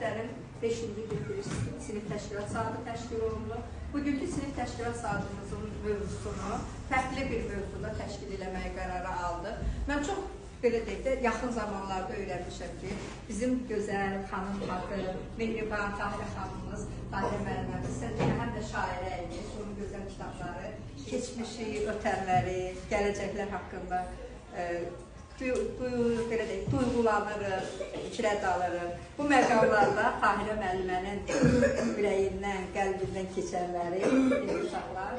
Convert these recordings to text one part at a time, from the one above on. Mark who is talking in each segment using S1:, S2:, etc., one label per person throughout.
S1: dəftərin 5-ci bir sinif təşkilat saatı təşkil olunur. Bugünkü sinif təşkilat saatımızın mövzusunu fərqli bir mövzuda təşkil eləməyə qərarı aldıq. Mən çox belə deyək də, yaxın zamanlarda öyrənmişəm ki, bizim gözəl xanım haqqı, Mehriban Tahirə xanımımız, Tahirə müəlliməmiz, həm də şairə imiş, onun gözəl kitabları, keçmişi, ötənləri, gələcəklər haqqında belə deyək, duyğulanırıq, fikrə dalırıq. Bu məqamlarda Tahirə müəllimənin ürəyindən, qəlbindən keçənləri uşaqlar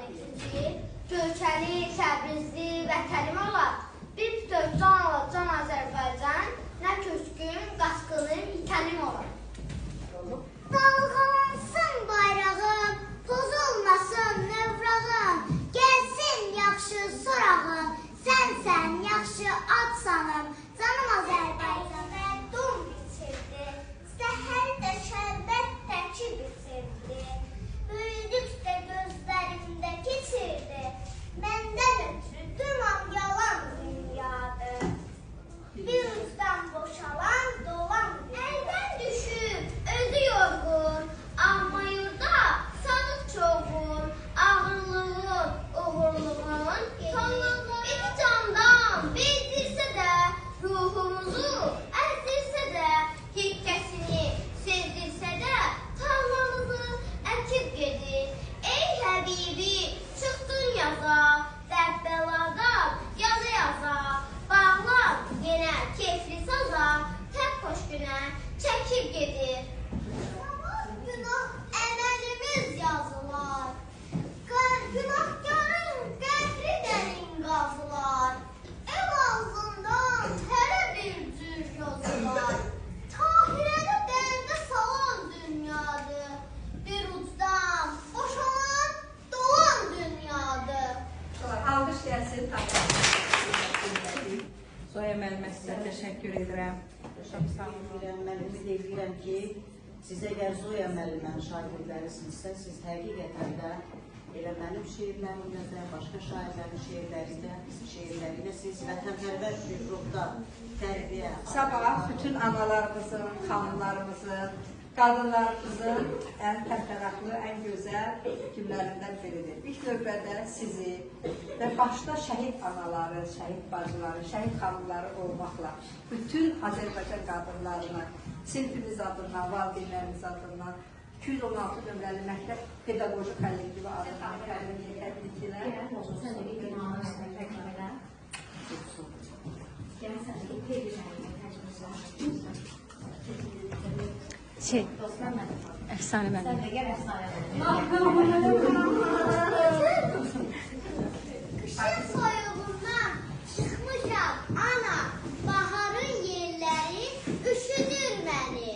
S2: Görkəli, təbrizli, vətənim olar. Bir bütöv can olar, can Azərbaycan, nə köşkün, qaçqının, itənim olar.
S3: Dalğalansın bayrağım, pozulmasın növrağım, gəlsin yaxşı sorağım, sənsən yaxşı adsanım, canım Azərbaycan mərdum bitirdi, səhərdə şərbət təki bitirdi, böyüdükdə gözlərimdə keçirdi, məndən ötürü dümam yalan dünyadır. Bir ucdan boşalan dolan əldən düşüb, özü yorğun, amma yurda sadıq çoğun, ağırlığın, uğurluğun, tonluğun, bir candan bezdirsə də, ruhumuzu əzdirsə də, hikkəsini sezdirsə də, tarlamızı əkib gedir. Ey Həbibi, çıxdın yaza, dərd-bəladan yaza-yaza, bağlar yenə keyfli saza, tək xoş günə çəkib gedir. Günah əməlimiz yazılar, günahkarın qəbri dərin qazılar, ev ağzından tərə bir cür yazılar, Tahirəni dərdə salan dünyadır, bir ucdan boşalan dolan dünyadır.
S1: Alqış gəlsin, Zoya müəllimə sizə təşəkkür edirəm.
S4: Çox sağ olun. Mən ümid edirəm ki, siz əgər Zoya müəllimənin şagirdlərisinizsə, siz həqiqətən də elə mənim şeirlərimdə də, başqa şairlərin şeirlərində siz vətənpərvər bir ruhda tərbiyə.
S1: Sabah bütün analarımızın, xanımlarımızın, qadınlarımızın ən təmtəraqlı, ən gözəl günlərindən biridir. İlk növbədə sizi və başda şəhid anaları, şəhid bacıları, şəhid xanımları olmaqla bütün Azərbaycan qadınlarına, sinfimiz adından, valideynlərimiz adından 216 nömrəli məktəb pedaqoji kollektivi adından təbrik
S5: Əfsanə mənim.
S3: Qışın soyuğundan çıxmışam ana, baharın yerləri üşüdür məni,